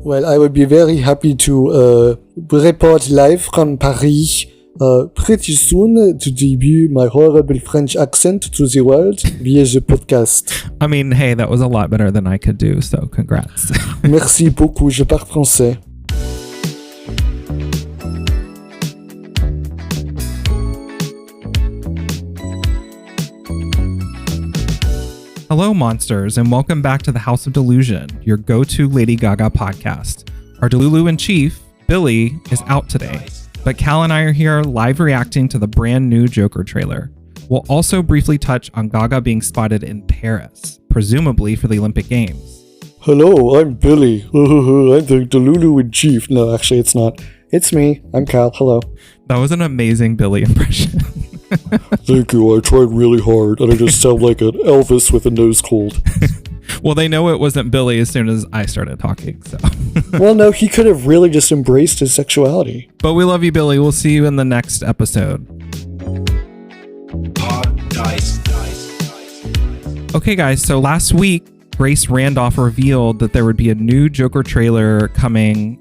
Well, I would be very happy to report live from Paris pretty soon to debut my horrible French accent to the world via the podcast. I mean, hey, that was a lot better than I could do, so congrats. Merci beaucoup, je parle français. Hello, monsters, and welcome back to the House of Delusion, your go-to Lady Gaga podcast. Our Delulu in chief, Billy, is out today, but Cal and I are here live reacting to the brand new Joker trailer. We'll also briefly touch on Gaga being spotted in Paris, presumably for the Olympic Games. Hello, I'm Billy. I'm the Delulu in chief. No, actually, it's not. It's me. I'm Cal. Hello. That was an amazing Billy impression. Thank you. I tried really hard, and I just sound like an Elvis with a nose cold. Well, they know it wasn't Billy as soon as I started talking, so. Well, no, he could have really just embraced his sexuality. But we love you, Billy. We'll see you in the next episode. Okay, guys, so last week, Grace Randolph revealed that there would be a new Joker trailer coming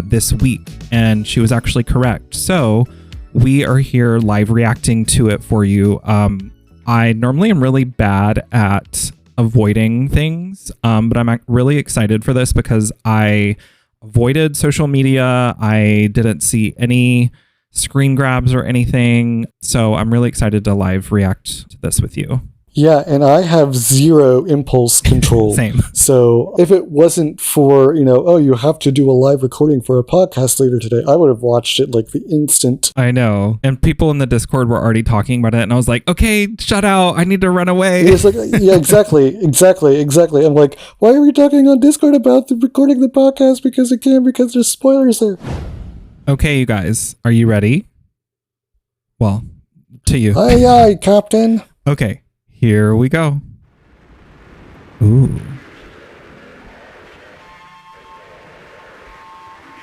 this week, and she was actually correct. So we are here live reacting to it for you. I normally am really bad at avoiding things, but I'm really excited for this because I avoided social media. I didn't see any screen grabs or anything. So I'm really excited to live react to this with you. Yeah, and I have zero impulse control. Same. So if it wasn't for, you have to do a live recording for a podcast later today, I would have watched it like the instant. I know. And people in the Discord were already talking about it. And I was like, okay, shut out. I need to run away. It's like, yeah, exactly. I'm like, why are we talking on Discord about recording the podcast? Because there's spoilers there. Okay, you guys, are you ready? Well, to you. Aye, Captain. Okay. Here we go. Ooh.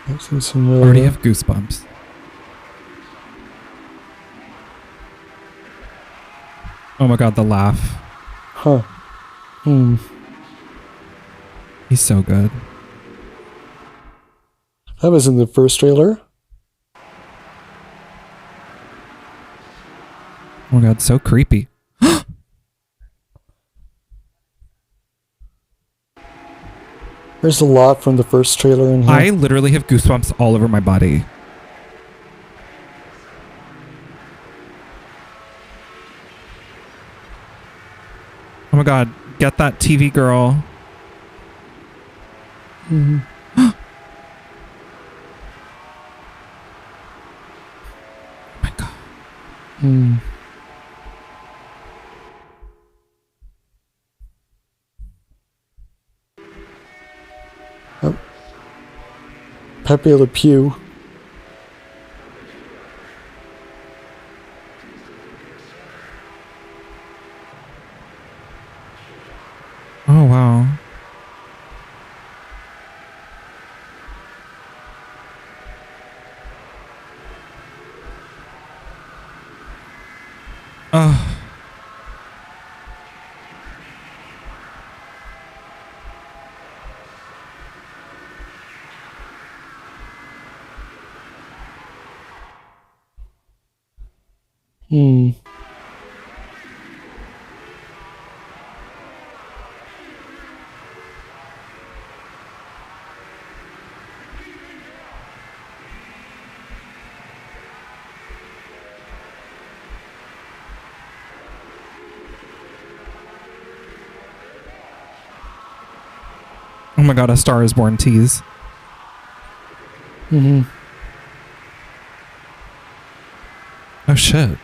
Already have goosebumps. Oh my god, the laugh. Huh. He's so good. That was in the first trailer. Oh my god, so creepy. There's a lot from the first trailer in here. I literally have goosebumps all over my body. Oh my god, get that TV girl. Mm-hmm. Oh my god. Pepe Le Pew. Oh, wow. Oh. Oh my god, A Star is Born tease. Oh shit.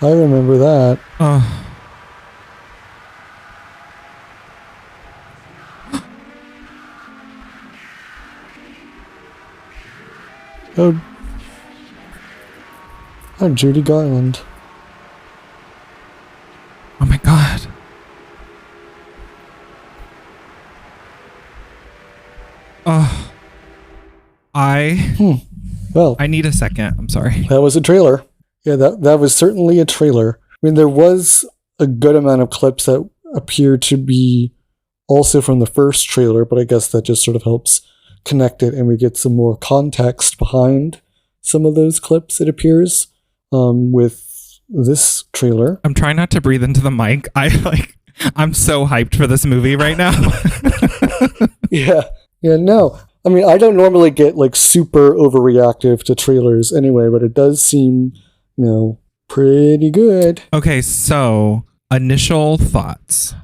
I remember that. Oh. Oh, Judy Garland. Oh my god. Oh. Well, I need a second. I'm sorry. that was a trailer. Yeah, that was certainly a trailer. I mean, there was a good amount of clips that appear to be also from the first trailer, but I guess that just sort of helps connect it and we get some more context behind some of those clips, it appears, with this trailer. I'm trying not to breathe into the mic. I'm so hyped for this movie right now. Yeah, no. I mean, I don't normally get like super overreactive to trailers anyway, but it does seem, pretty good. Okay, so initial thoughts.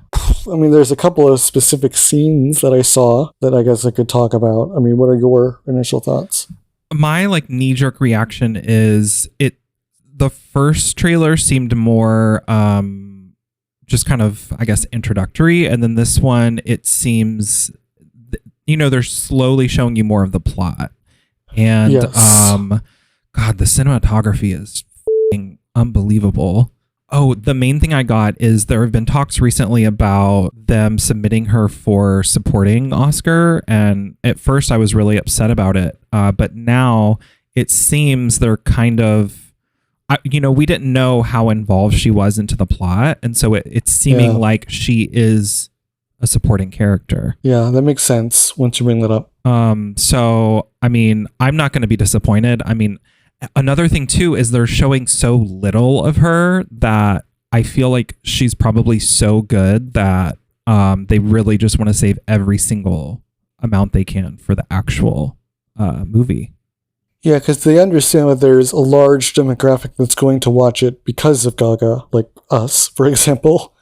I mean, there's a couple of specific scenes that I saw that I guess I could talk about. I mean, what are your initial thoughts? My knee-jerk reaction is the first trailer seemed more just kind of, I guess, introductory, and then this one, it seems they're slowly showing you more of the plot. And yes. God, the cinematography is f***ing unbelievable. Oh, the main thing I got is there have been talks recently about them submitting her for supporting Oscar. And at first I was really upset about it. But now it seems they're kind of, we didn't know how involved she was into the plot. And so it's seeming like she is a supporting character. Yeah, that makes sense once you bring that up. So, I mean, I'm not going to be disappointed. I mean, another thing too is they're showing so little of her that I feel like she's probably so good that they really just want to save every single amount they can for the actual movie. Yeah, because they understand that there's a large demographic that's going to watch it because of Gaga, like us, for example.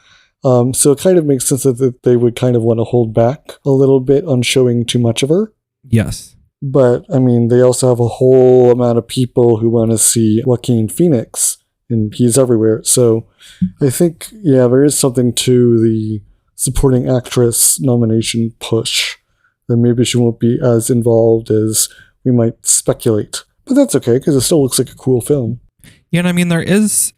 So it kind of makes sense that they would kind of want to hold back a little bit on showing too much of her. Yes. But, I mean, they also have a whole amount of people who want to see Joaquin Phoenix, and he's everywhere. So I think, there is something to the supporting actress nomination push. That maybe she won't be as involved as we might speculate. But that's okay, because it still looks like a cool film. Yeah, and I mean, there is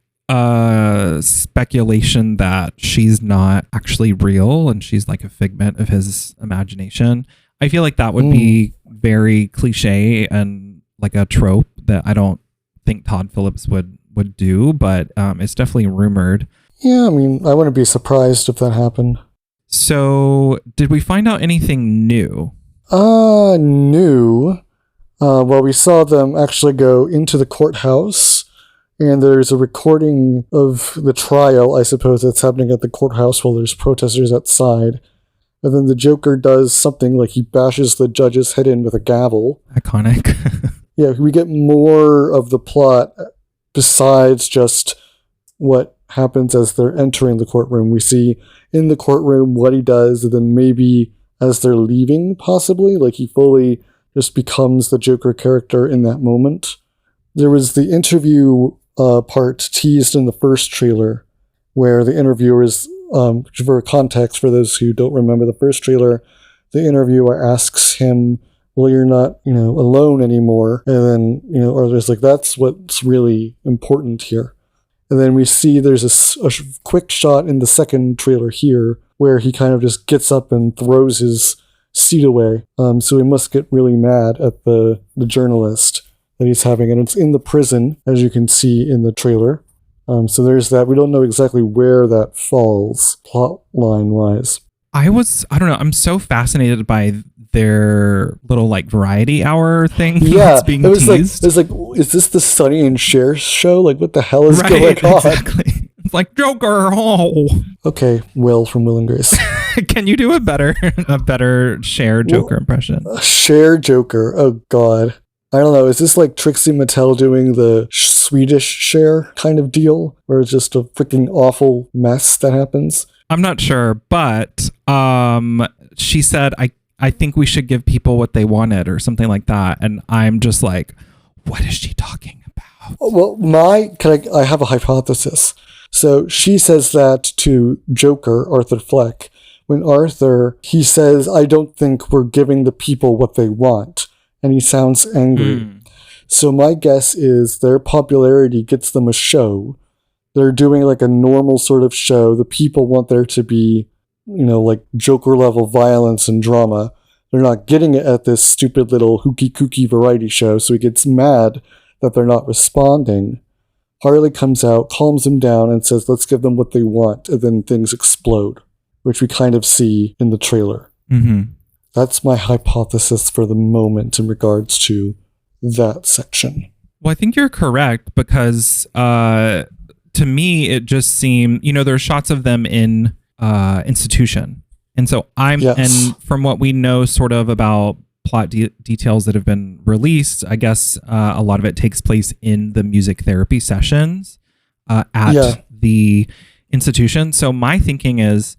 speculation that she's not actually real and she's like a figment of his imagination. I feel like that would be very cliche and like a trope that I don't think Todd Phillips would do, but it's definitely rumored. Yeah, I mean, I wouldn't be surprised if that happened. So, did we find out anything new? New. Well, we saw them actually go into the courthouse, and there's a recording of the trial, I suppose, that's happening at the courthouse while there's protesters outside. And then the Joker does something like he bashes the judge's head in with a gavel. Iconic. Yeah, we get more of the plot besides just what happens as they're entering the courtroom. We see in the courtroom what he does, and then maybe as they're leaving, possibly, like he fully just becomes the Joker character in that moment. There was the interview part teased in the first trailer, where the interviewer is, for context, for those who don't remember the first trailer, the interviewer asks him, well, you're not, alone anymore. And then, or there's like, that's what's really important here. And then we see there's a quick shot in the second trailer here where he kind of just gets up and throws his seat away. So he must get really mad at the journalist that he's having. And it's in the prison, as you can see in the trailer. So there's that. We don't know exactly where that falls plot line wise. I don't know. I'm so fascinated by their little variety hour thing. Yeah, that's being teased. It was like, is this the Sonny and Cher show? Like, what the hell is going on? Exactly. It's like Joker. Oh. Okay, Will from Will and Grace. Can you do a better Cher Joker impression? Cher Joker. Oh God. I don't know. Is this like Trixie Mattel doing the Swedish Cher kind of deal, where it's just a freaking awful mess that happens? I'm not sure, but she said, I think we should give people what they wanted or something like that. And I'm just like, what is she talking about? Well, I have a hypothesis. So she says that to Joker, Arthur Fleck, when he says, I don't think we're giving the people what they want. And he sounds angry. So my guess is their popularity gets them a show. They're doing like a normal sort of show. The people want there to be, like Joker level violence and drama. they're not getting it at this stupid little hooky kooky variety show, so he gets mad that they're not responding. Harley comes out, calms him down, and says, let's give them what they want, and then things explode, which we kind of see in the trailer. Mm-hmm. That's my hypothesis for the moment in regards to that section. Well, I think you're correct because to me, it just seemed, there's shots of them in institution. And so and from what we know sort of about plot details that have been released, I guess a lot of it takes place in the music therapy sessions at the institution. So my thinking is,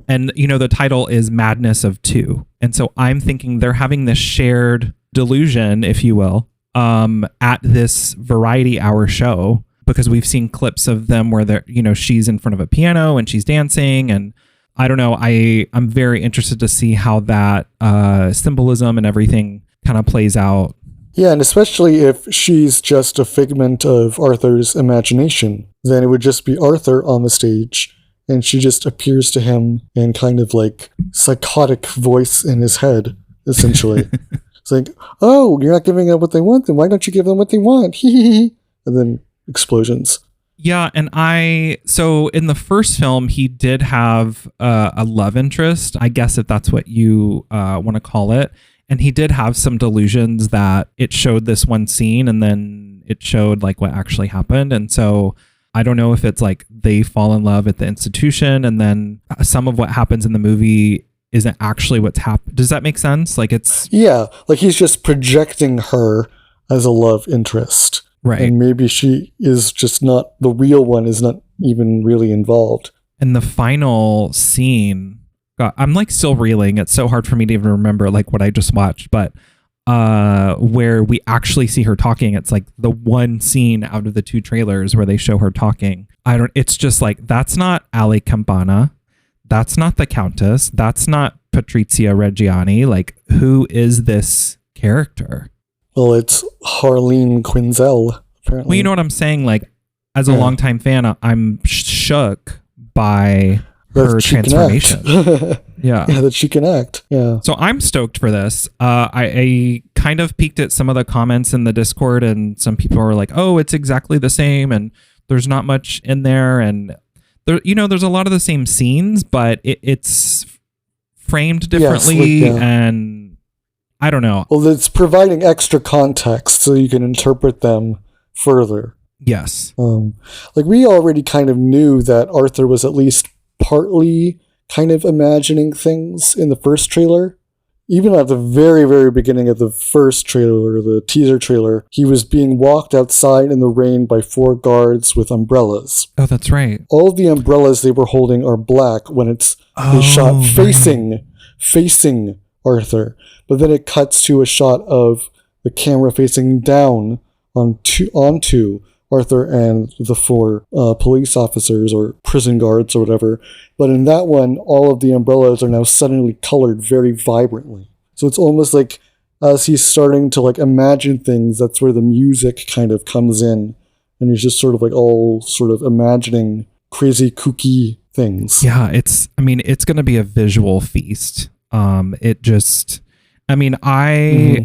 and the title is Madness of Two. And so I'm thinking they're having this shared delusion, if you will, at this variety hour show, because we've seen clips of them where they're, she's in front of a piano and she's dancing, and I don't know. I'm very interested to see how that symbolism and everything kind of plays out. Yeah, and especially if she's just a figment of Arthur's imagination, then it would just be Arthur on the stage, and she just appears to him in kind of like psychotic voice in his head, essentially. It's like, oh, you're not giving them what they want, then why don't you give them what they want? And then explosions. Yeah, and so in the first film, he did have a love interest, I guess if that's what you want to call it. And he did have some delusions that it showed this one scene and then it showed like what actually happened. And so I don't know if it's like they fall in love at the institution and then some of what happens in the movie isn't actually what's happened. Does that make sense? Like it's... Yeah, like he's just projecting her as a love interest. Right. And maybe she is just not, the real one is not even really involved. And the final scene, God, I'm like still reeling. It's so hard for me to even remember like what I just watched, but where we actually see her talking, it's like the one scene out of the two trailers where they show her talking. It's just like, that's not Ali Campana. That's not the Countess. That's not Patrizia Reggiani. Like, who is this character? Well, it's Harleen Quinzel, apparently. Well, you know what I'm saying? Like, as a longtime fan, I'm shook by her transformation. Yeah, that she can act. Yeah. So I'm stoked for this. I kind of peeked at some of the comments in the Discord, and some people were like, "Oh, it's exactly the same," and there's not much in there, and there, there's a lot of the same scenes, but it's framed differently, and I don't know. Well, it's providing extra context so you can interpret them further. Yes. Like we already kind of knew that Arthur was at least partly kind of imagining things in the first trailer. Even at the very, very beginning of the first trailer, the teaser trailer, he was being walked outside in the rain by 4 guards with umbrellas. Oh, that's right. All of the umbrellas they were holding are black when it's a shot facing Arthur. But then it cuts to a shot of the camera facing down onto Arthur and the 4 police officers or prison guards or whatever. But in that one, all of the umbrellas are now suddenly colored very vibrantly. So it's almost like as he's starting to like imagine things, that's where the music kind of comes in. And he's just sort of like all sort of imagining crazy, kooky things. Yeah, it's going to be a visual feast. I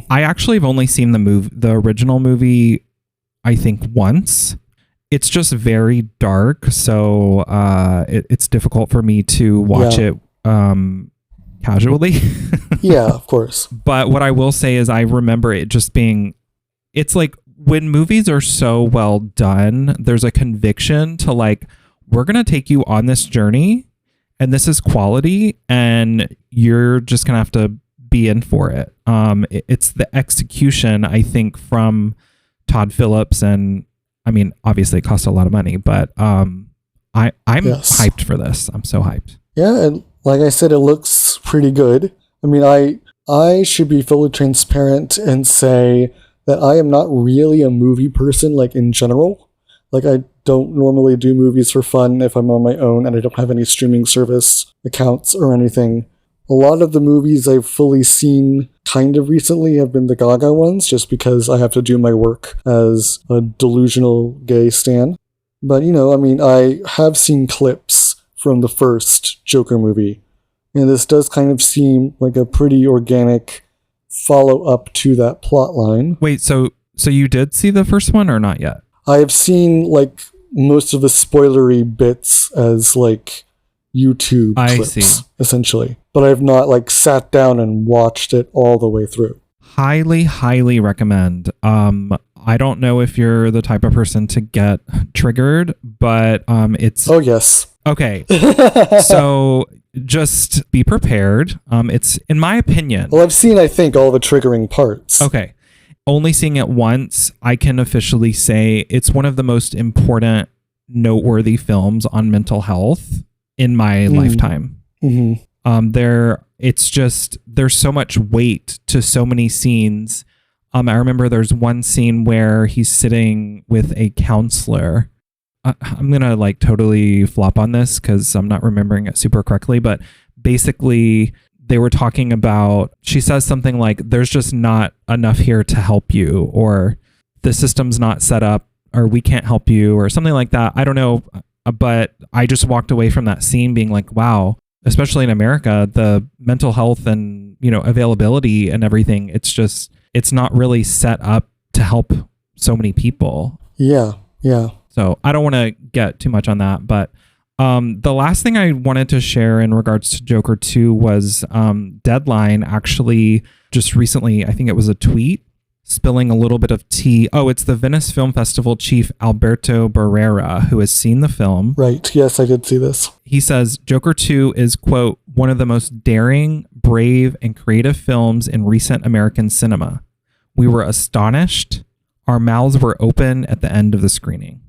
actually have only seen the original movie, I think once. It's just very dark, so it's difficult for me to watch it casually. Yeah, of course. But what I will say is I remember it just being, it's like when movies are so well done, there's a conviction to like, we're going to take you on this journey and this is quality and you're just going to have to be in for it. It's the execution, I think, from Todd Phillips, and I mean, obviously it costs a lot of money, but I'm hyped for this. I'm so hyped. Yeah, and like I said, it looks pretty good. I mean, I should be fully transparent and say that I am not really a movie person, like in general. Like I don't normally do movies for fun if I'm on my own and I don't have any streaming service accounts or anything. A lot of the movies I've fully seen kind of recently have been the Gaga ones, just because I have to do my work as a delusional gay stan. But, I have seen clips from the first Joker movie, And this does kind of seem like a pretty organic follow-up to that plot line. Wait, so you did see the first one or not yet? I have seen like most of the spoilery bits as like YouTube clips, essentially. But I have not like sat down and watched it all the way through. Highly recommend. I don't know if you're the type of person to get triggered, but it's... Oh, yes. Okay. So just be prepared. It's, in my opinion... Well, I've seen, I think, all the triggering parts. Okay. Only seeing it once, I can officially say it's one of the most important, noteworthy films on mental health in my lifetime. Mm-hmm. There's so much weight to so many scenes. I remember there's one scene where he's sitting with a counselor. I'm going to like totally flop on this because I'm not remembering it super correctly, but basically they were talking about, she says something like, there's just not enough here to help you, or the system's not set up, or we can't help you, or something like that. I don't know. But I just walked away from that scene being like, wow, especially in America, the mental health and, availability and everything, it's not really set up to help so many people. Yeah. So I don't want to get too much on that, but the last thing I wanted to share in regards to Joker 2 was Deadline actually just recently, I think it was a tweet, spilling a little bit of tea. Oh, it's the Venice Film Festival chief Alberto Barrera, who has seen the film. Right. Yes, I did see this. He says Joker 2 is, quote, one of the most daring, brave, and creative films in recent American cinema. We were astonished. Our mouths were open at the end of the screening.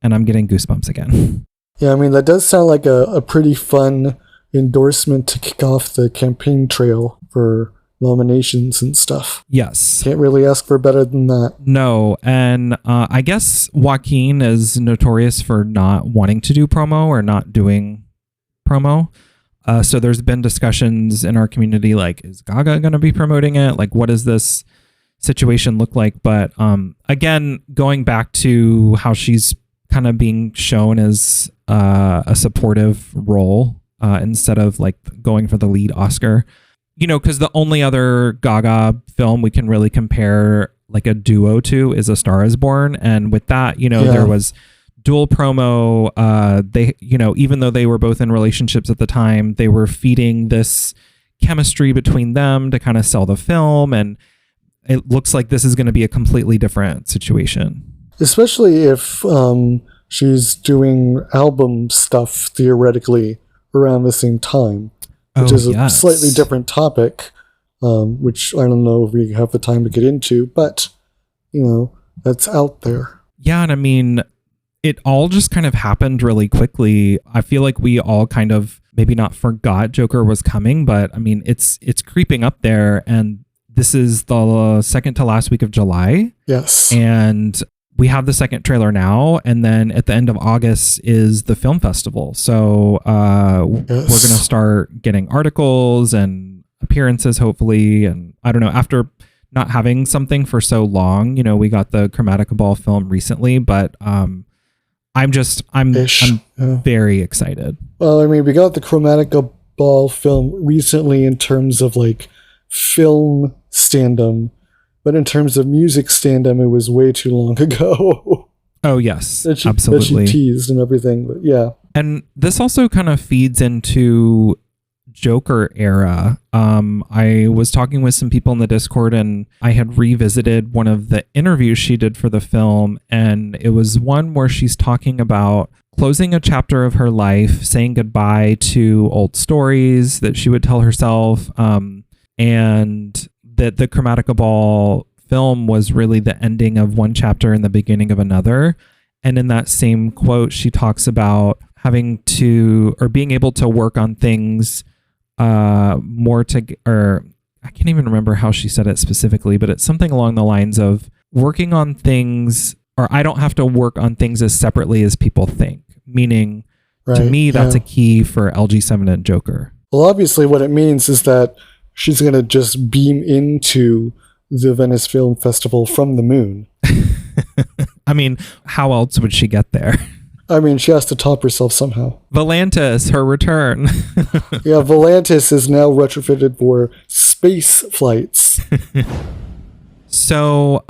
And I'm getting goosebumps again. Yeah, I mean, that does sound like a pretty fun endorsement to kick off the campaign trail for nominations and stuff. Yes. Can't really ask for better than that. No. And I guess Joaquin is notorious for not wanting to do promo or not doing promo. So there's been discussions in our community like, is Gaga going to be promoting it? Like, what does this situation look like? But again, going back to how she's kind of being shown as a supportive role instead of like going for the lead Oscar. Because the only other Gaga film we can really compare like a duo to is A Star Is Born. And with that, there was dual promo. They, even though they were both in relationships at the time, they were feeding this chemistry between them to kind of sell the film. And it looks like this is going to be a completely different situation. Especially if she's doing album stuff theoretically around the same time. Which is a slightly different topic, which I don't know if we have the time to get into, but, that's out there. Yeah, and I mean, it all just kind of happened really quickly. I feel like we all kind of maybe not forgot Joker was coming, but I mean, it's creeping up there, and this is the second to last week of July. Yes. And we have the second trailer now, and then at the end of August is the film festival. So we're going to start getting articles and appearances, hopefully. And I don't know, after not having something for so long, we got the Chromatica Ball film recently, but I'm very excited. Well, I mean, we got the Chromatica Ball film recently in terms of like film stand-up. But in terms of music stand-up, it was way too long ago. Oh, yes, absolutely. That she teased and everything, but yeah. And this also kind of feeds into Joker era. I was talking with some people in the Discord, and I had revisited one of the interviews she did for the film, and it was one where she's talking about closing a chapter of her life, saying goodbye to old stories that she would tell herself, and that the Chromatica Ball film was really the ending of one chapter and the beginning of another. And in that same quote, she talks about having to, or being able to work on things more to, or I can't even remember how she said it specifically, but it's something along the lines of working on things, or I don't have to work on things as separately as people think. Meaning, to me, that's a key for LG7 and Joker. Well, obviously what it means is that she's going to just beam into the Venice Film Festival from the moon. I mean, how else would she get there? I mean, she has to top herself somehow. Volantis, her return. Yeah, Volantis is now retrofitted for space flights. So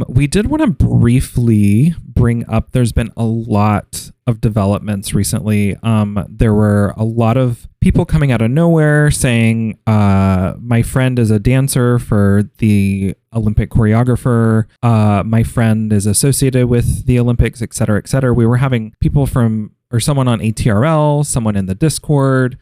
we did want to briefly bring up, there's been a lot of developments recently. There were a lot of people coming out of nowhere saying, my friend is a dancer for the Olympic choreographer. My friend is associated with the Olympics, et cetera, et cetera. We were having people someone on ATRL, someone in the Discord,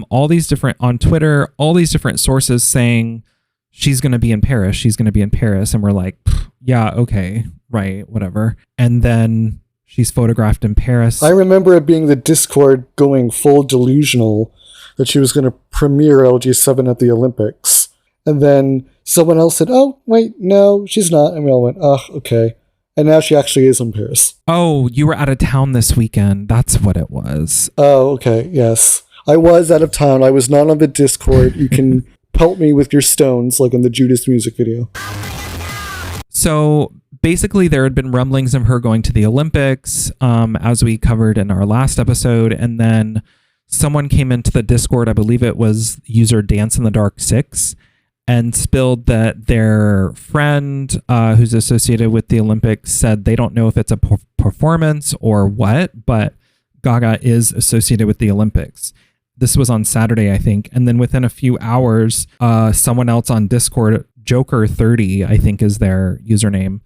all these different, on Twitter, all these different sources saying, she's going to be in Paris. She's going to be in Paris. And we're like, yeah, okay, right, whatever. And then she's photographed in Paris. I remember it being the Discord going full delusional that she was going to premiere LG7 at the Olympics. And then someone else said, oh, wait, no, she's not. And we all went, oh, okay. And now she actually is in Paris. Oh, you were out of town this weekend. That's what it was. Oh, okay, yes. I was out of town. I was not on the Discord. You can pelt me with your stones like in the Judas music video. So basically there had been rumblings of her going to the Olympics, as we covered in our last episode. And then someone came into the Discord, I believe it was user Dance in the Dark 6, and spilled that their friend who's associated with the Olympics said they don't know if it's a performance or what, but Gaga is associated with the Olympics. This was on Saturday, I think. And then within a few hours, someone else on Discord, Joker30, I think is their username,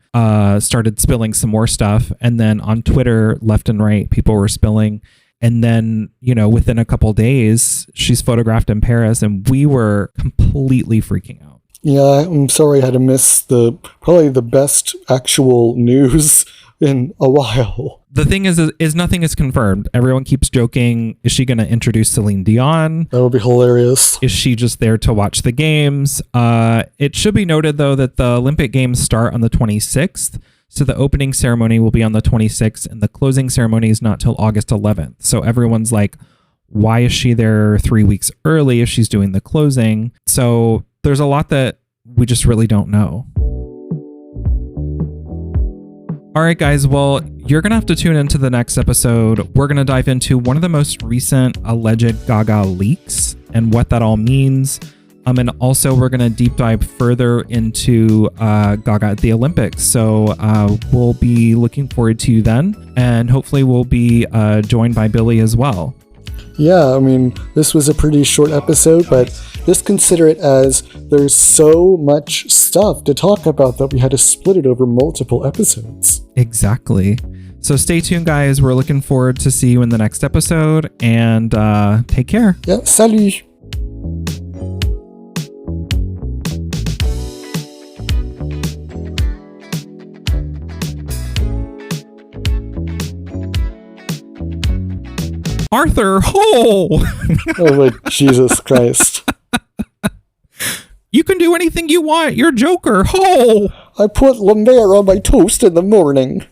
started spilling some more stuff. And then on Twitter, left and right, people were spilling. And then, within a couple days, she's photographed in Paris, and we were completely freaking out. Yeah, I'm sorry I had to miss probably the best actual news in a while. The thing is nothing is confirmed. Everyone keeps joking. Is she going to introduce Celine Dion? That would be hilarious. Is she just there to watch the games? It should be noted, though, that the Olympic Games start on the 26th. So the opening ceremony will be on the 26th, and the closing ceremony is not till August 11th. So everyone's like, why is she there 3 weeks early if she's doing the closing? So there's a lot that we just really don't know. All right, guys. Well, you're going to have to tune into the next episode. We're going to dive into one of the most recent alleged Gaga leaks and what that all means. And also, we're going to deep dive further into Gaga at the Olympics. So we'll be looking forward to you then. And hopefully we'll be joined by Billy as well. Yeah, I mean, this was a pretty short episode, but just consider it as there's so much stuff to talk about that we had to split it over multiple episodes. Exactly. So stay tuned, guys. We're looking forward to see you in the next episode, and take care. Yeah, salut. Arthur, ho! Oh my Jesus Christ. You can do anything you want. You're Joker, ho! I put La Mer on my toast in the morning.